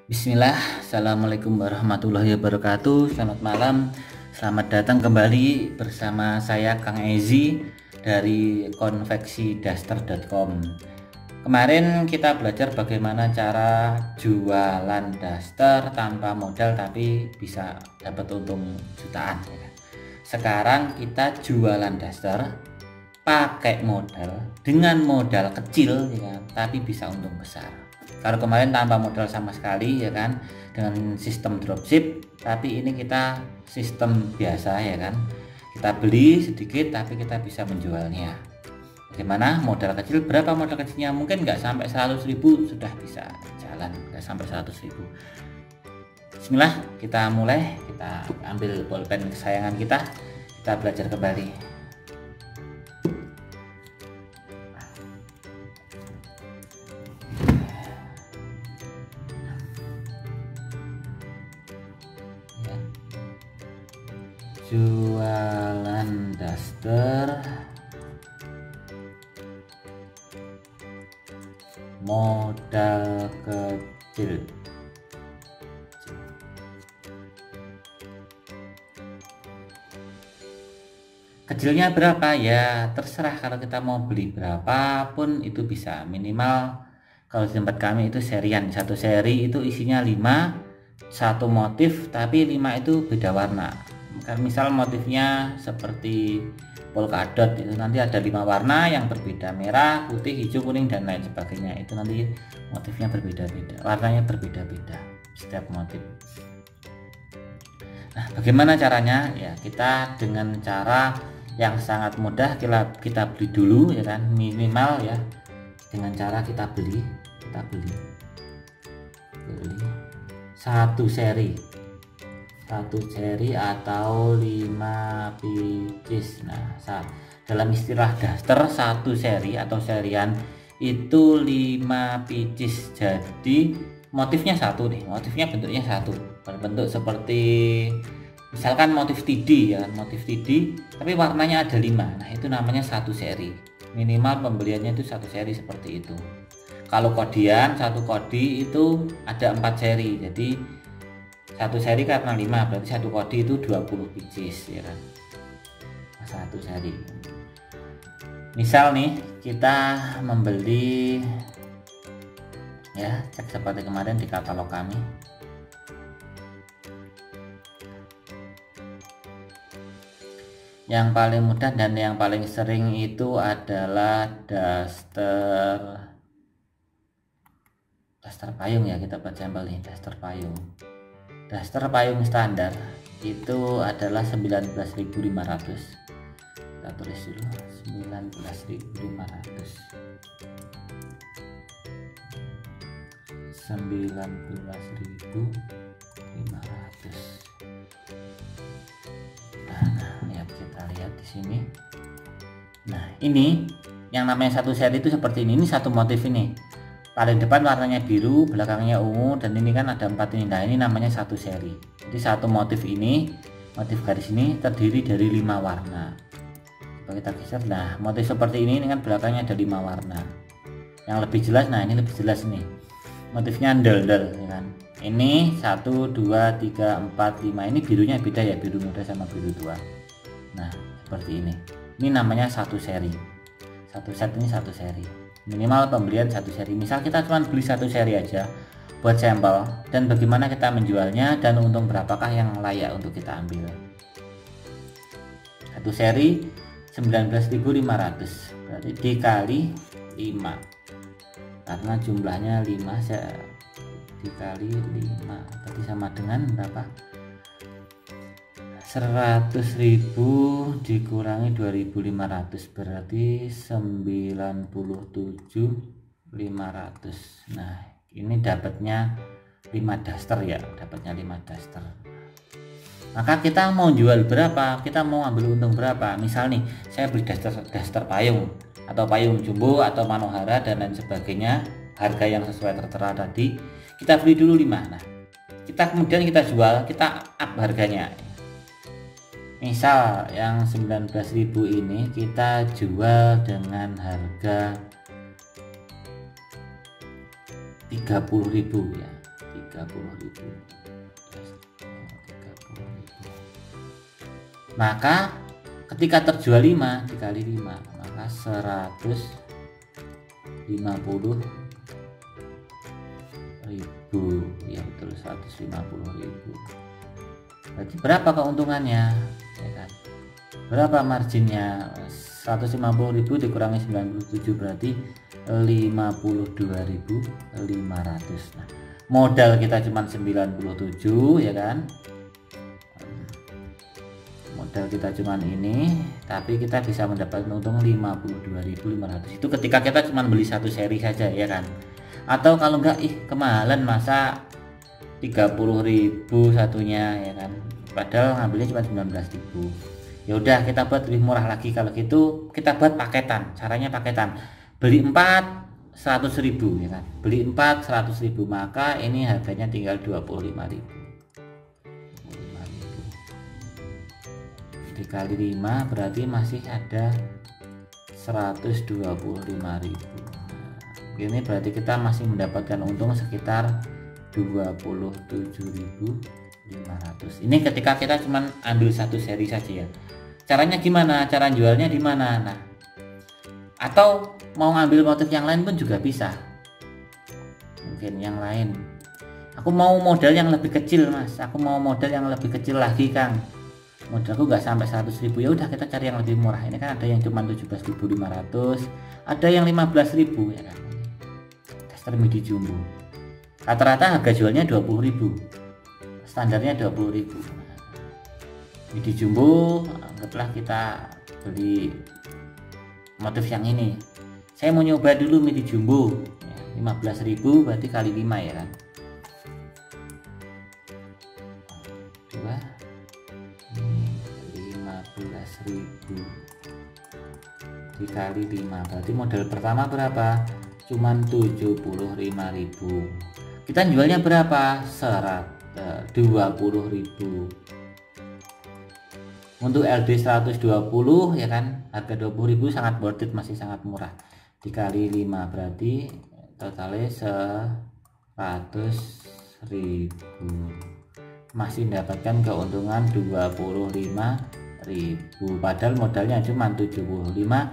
Bismillah, Assalamualaikum warahmatullahi wabarakatuh. Selamat malam, selamat datang kembali bersama saya Kang Ezi dari konveksidaster.com. Kemarin kita belajar bagaimana cara jualan daster tanpa modal tapi bisa dapat untung jutaan. Sekarang kita jualan daster pakai modal dengan modal kecil, tapi bisa untung besar. Kalau kemarin tanpa modal sama sekali, ya kan, dengan sistem dropship, tapi ini kita sistem biasa, ya kan, kita beli sedikit tapi kita bisa menjualnya. Bagaimana modal kecil? Berapa modal kecilnya? Mungkin nggak sampai 100.000 sudah bisa jalan, nggak sampai 100.000. Bismillah, kita mulai. Kita ambil pulpen kesayangan kita belajar kembali. Jualan daster modal kecil. Kecilnya berapa ya? Terserah, kalau kita mau beli berapapun itu bisa. Minimal kalau di tempat kami itu serian. Satu seri itu isinya 5, satu motif, tapi 5 itu beda warna. Misal motifnya seperti polkadot, itu nanti ada 5 warna yang berbeda, merah, putih, hijau, kuning, dan lain sebagainya. Itu nanti motifnya berbeda-beda, warnanya berbeda-beda setiap motif. Nah, bagaimana caranya? Ya, kita dengan cara yang sangat mudah, kita beli dulu, ya kan, minimal ya, dengan cara kita beli satu seri atau 5 pieces. Nah, dalam istilah daster, satu seri atau serian itu 5 pieces. Jadi motifnya satu nih, motifnya bentuknya satu, berbentuk seperti misalkan motif TD, ya, motif TD tapi warnanya ada 5. Nah, itu namanya satu seri. Minimal pembeliannya itu satu seri seperti itu. Kalau kodian, satu kodi itu ada 4 seri, jadi satu seri karena 5 berarti satu kodi itu 20 pieces, ya kan, satu seri. Misal nih kita membeli, ya, cek seperti kemarin di katalog kami. Yang paling mudah dan yang paling sering itu adalah daster payung, ya. Kita buat sampel nih, daster payung. Daster payung standar itu adalah 19.500. Kita tulis dulu 19.500. 19.500. Nah, ya, kita lihat di sini. Nah, ini yang namanya satu seri itu seperti ini. Ini satu motif ini. Paling depan warnanya biru, belakangnya ungu, dan ini kan ada 4 ini. Nah, ini namanya satu seri. Jadi satu motif ini, motif garis ini terdiri dari 5 warna. Coba kita geser. Nah, motif seperti ini kan belakangnya ada 5 warna. Yang lebih jelas, nah ini lebih jelas nih. Motifnya ndel-ndel, ya kan. Ini 1, 2, 3, 4, 5. Ini birunya beda, ya, biru muda sama biru tua. Nah, seperti ini. Ini namanya satu seri. Satu set ini satu seri. Minimal pembelian satu seri. Misal kita cuma beli satu seri aja buat sampel, dan bagaimana kita menjualnya dan untung berapakah yang layak untuk kita ambil. Satu seri 19.500 berarti dikali 5, karena jumlahnya 5, dikali 5 berarti sama dengan berapa? 100.000 dikurangi 2.500 berarti 97.500. Nah, ini dapatnya 5 daster, ya, dapatnya 5 daster. Maka kita mau jual berapa? Kita mau ambil untung berapa? Misal nih, saya beli daster payung atau payung jumbo atau manohara dan lain sebagainya, harga yang sesuai tertera tadi, kita beli dulu 5. Nah, kemudian kita jual, kita up harganya. Misal yang 19.000 ini kita jual dengan harga 30.000, ya. 30.000. Maka ketika terjual 5 dikali 5 maka 150.000, ya betul, 150.000. Berarti berapa keuntungannya, ya kan? Berapa marginnya? 150.000 dikurangi 97 berarti 52.500. Nah, modal kita cuma 97, ya kan? Modal kita cuman ini, tapi kita bisa mendapatkan untung 52.500. Itu ketika kita cuma beli satu seri saja, ya kan? Atau kalau enggak, kemahalan masa 30.000 satunya, ya kan? Padahal ngambilnya cuma 19.000. Ya udah, kita buat lebih murah lagi. Kalau gitu kita buat paketan. Caranya paketan. Beli 4 100.000, ya kan? Beli 4 100.000, maka ini harganya tinggal 25.000. Dikali 5 berarti masih ada 125.000. Ini berarti kita masih mendapatkan untung sekitar 27.500. Ini ketika kita cuma ambil satu seri saja, ya. Caranya gimana? Cara jualnya di mana? Nah, atau mau ngambil motif yang lain pun juga bisa. Mungkin yang lain, aku mau modal yang lebih kecil, Mas. Aku mau modal yang lebih kecil lagi, Kang. Modalku nggak sampai 100.000. Ya udah, kita cari yang lebih murah. Ini kan ada yang cuma 17.500, ada yang 15.000, ya kan? Daster midi jumbo. Rata-rata harga jualnya 20.000. Standarnya 20.000. Midi jumbo, anggaplah kita beli motif yang ini. Saya mau nyoba dulu midi jumbo. 15.000 berarti kali 5, ya kan? 15.000 dikali 5 berarti modal pertama berapa? Cuman 75.000. Kita jualnya berapa? 20.000. Untuk LD 120, ya kan, harga 20.000 sangat worth it, masih sangat murah. Dikali 5 berarti totalnya 100.000. Masih mendapatkan keuntungan 25.000, padahal modalnya cuma 75.000.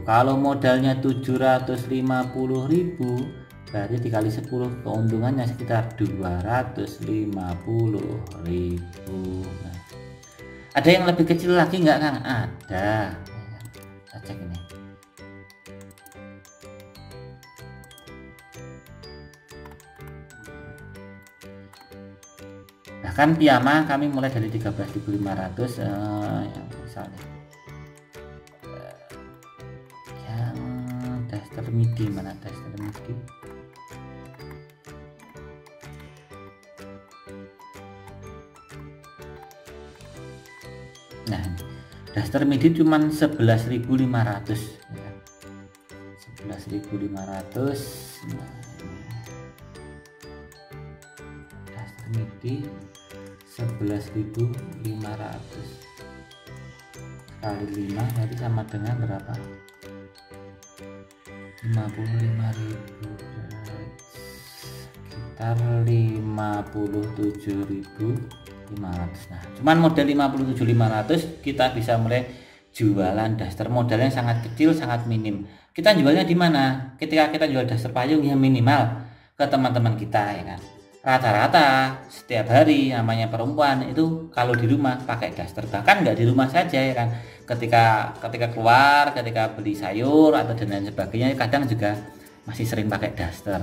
Kalau modalnya 750.000 berarti dikali 10 keuntungannya sekitar 250.000. Nah, ada yang lebih kecil lagi nggak, Kang? Ada. Kita cek ini. Bahkan piyama kami mulai dari 13.500, yang misalnya yang daster midi, mana daster midi? Nah, daster midi cuman 11.500, ya. 11.500. Nah, daster midi 11.500 kali 5 berarti sama dengan berapa? 55.000, sekitar 57.500. Nah, cuman modal 57.500 kita bisa mulai jualan daster. Modalnya sangat kecil, sangat minim. Kita jualnya di mana? Ketika kita jual daster payung, ya minimal ke teman-teman kita, ya kan. Rata-rata setiap hari namanya perempuan itu kalau di rumah pakai daster, bahkan nggak di rumah saja, ya kan, ketika keluar, ketika beli sayur atau dan lain sebagainya, kadang juga masih sering pakai daster.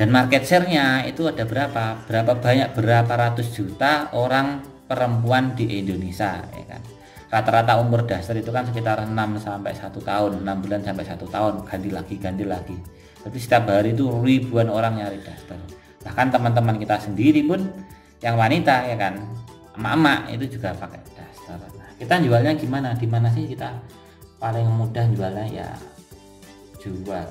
Dan market share-nya itu ada berapa banyak, berapa ratus juta orang perempuan di Indonesia, ya kan. Rata-rata umur daster itu kan sekitar 6 sampai 1 tahun, 6 bulan sampai 1 tahun, ganti lagi. Jadi setiap hari itu ribuan orang nyari daster. Bahkan teman-teman kita sendiri pun yang wanita, ya kan, emak-emak itu juga pakai daster. Nah, kita jualnya gimana? Di mana sih kita paling mudah jualnya? Ya jual.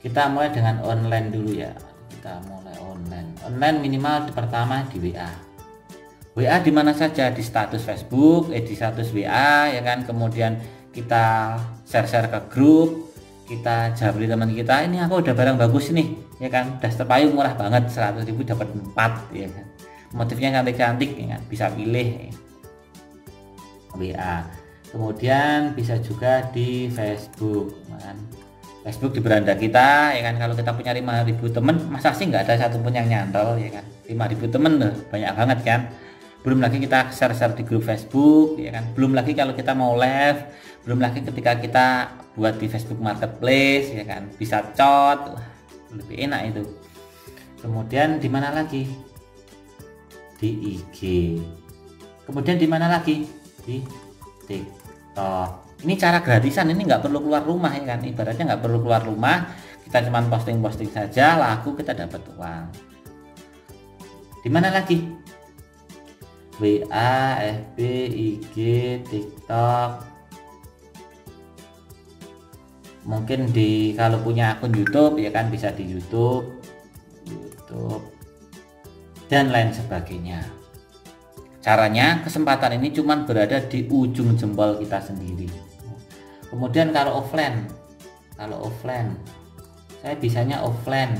Kita mulai dengan online dulu, ya. Kita mulai online minimal pertama di WA di mana saja, di status Facebook, di status WA, ya kan. Kemudian kita share ke grup, kita jawab teman kita, ini aku udah barang bagus nih ya kan, daster payung murah banget 100.000 dapat 4 ya kan, motifnya cantik-cantik ya kan, bisa pilih WA. Kemudian bisa juga di Facebook kan. Facebook di beranda kita ya kan, kalau kita punya 5.000 temen, masa sih nggak ada satupun yang nyantol ya kan, 5.000 temen loh, banyak banget kan. Belum lagi kita share-share di grup Facebook ya kan, belum lagi kalau kita mau live, belum lagi ketika kita buat di Facebook Marketplace ya kan, bisa chat, lebih enak itu. Kemudian di mana lagi? Di IG. Kemudian di mana lagi? Di TikTok. Ini cara gratisan, ini nggak perlu keluar rumah ya kan, ibaratnya nggak perlu keluar rumah, kita cuma posting-posting saja, laku kita dapat uang. Di mana lagi? WA, FB, IG, TikTok. Mungkin kalau punya akun YouTube ya kan, bisa di YouTube dan lain sebagainya. Caranya, kesempatan ini cuma berada di ujung jempol kita sendiri. Kemudian kalau offline, saya bisanya offline.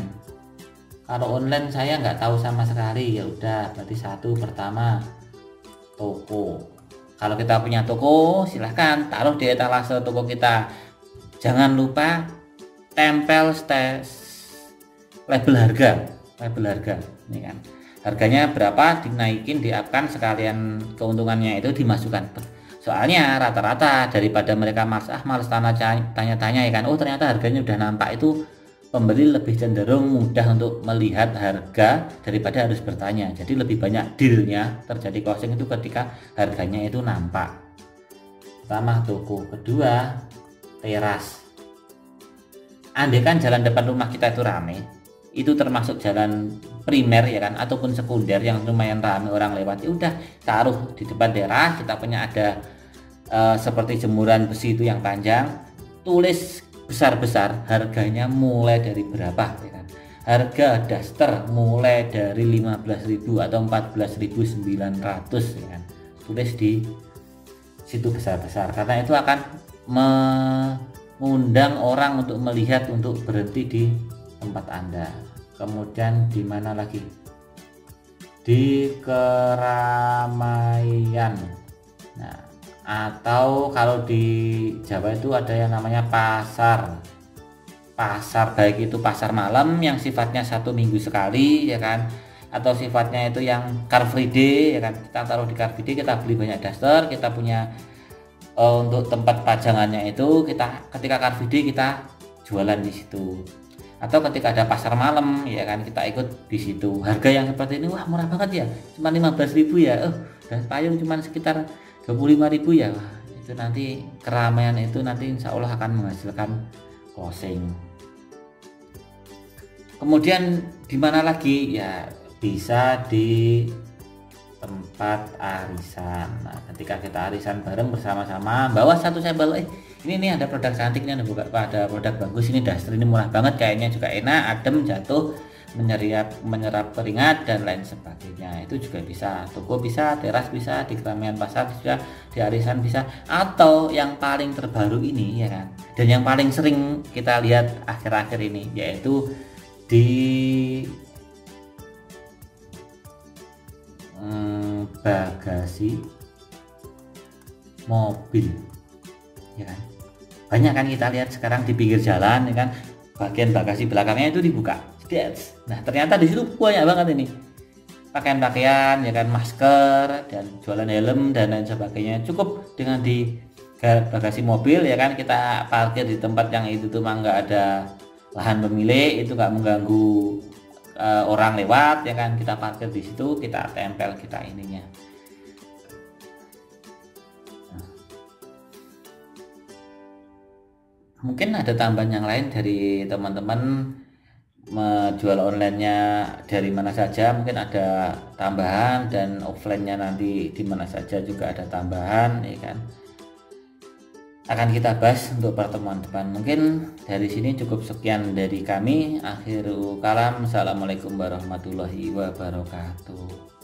Kalau online saya nggak tahu sama sekali, ya udah berarti satu, pertama toko. Kalau kita punya toko, silahkan taruh di etalase toko kita. Jangan lupa tempel label harga, ini kan. Harganya berapa, dinaikin, diupkan, sekalian keuntungannya itu dimasukkan. Soalnya rata-rata daripada mereka males tanya-tanya ya kan, oh ternyata harganya udah nampak, itu pembeli lebih cenderung mudah untuk melihat harga daripada harus bertanya. Jadi lebih banyak dealnya terjadi closing itu ketika harganya itu nampak. Pertama toko, kedua teras. Andai kan jalan depan rumah kita itu rame, itu termasuk jalan primer ya kan, ataupun sekunder yang lumayan rame orang lewat, ya udah taruh di depan teras. Kita punya ada seperti jemuran besi itu yang panjang, tulis besar-besar harganya mulai dari berapa ya kan. Harga daster mulai dari 15.000 atau 14.900 ya kan, tulis di situ besar-besar, karena itu akan mengundang orang untuk melihat, untuk berhenti di tempat Anda. Kemudian di mana lagi? Di keramaian. Nah, atau kalau di Jawa itu ada yang namanya pasar, baik itu pasar malam yang sifatnya 1 minggu sekali ya kan, atau sifatnya itu yang Car Free Day ya kan, kita taruh di Car Free Day, kita beli banyak daster, kita punya untuk tempat pajangannya itu, kita ketika Car Free Day kita jualan di situ. Atau ketika ada pasar malam ya kan, kita ikut di situ. Harga yang seperti ini, wah murah banget ya, cuma 15.000 ya, dan payung cuma sekitar 25.000 ya. Wah, itu nanti keramaian itu nanti insya Allah akan menghasilkan closing. Kemudian di mana lagi ya, bisa di tempat arisan. Nah, ketika kita arisan bareng bersama-sama, bawa satu sampel, ini ada produk cantik, ini ada produk bagus, ini daster ini murah banget, kayaknya juga enak, adem, jatuh, menyerap keringat dan lain sebagainya. Itu juga bisa, toko bisa, teras bisa, di keramaian pasar bisa, di arisan bisa, atau yang paling terbaru ini ya kan, dan yang paling sering kita lihat akhir-akhir ini, yaitu di bagasi mobil ya kan. Banyak kan kita lihat sekarang di pinggir jalan ya kan, bagian bagasi belakangnya itu dibuka. Nah, ternyata di situ banyak banget ini pakaian-pakaian ya kan, masker dan jualan helm dan lain sebagainya. Cukup dengan di bagasi mobil ya kan, kita parkir di tempat yang itu tuh mah nggak ada lahan pemilik, itu nggak mengganggu orang lewat ya kan, kita parkir di situ, kita tempel kita ininya. Mungkin ada tambahan yang lain dari teman-teman menjual online-nya dari mana saja, mungkin ada tambahan, dan offline-nya nanti di mana saja juga ada tambahan ya kan. Akan kita bahas untuk pertemuan depan. Mungkin dari sini cukup sekian dari kami. Akhirul kalam, assalamualaikum warahmatullahi wabarakatuh.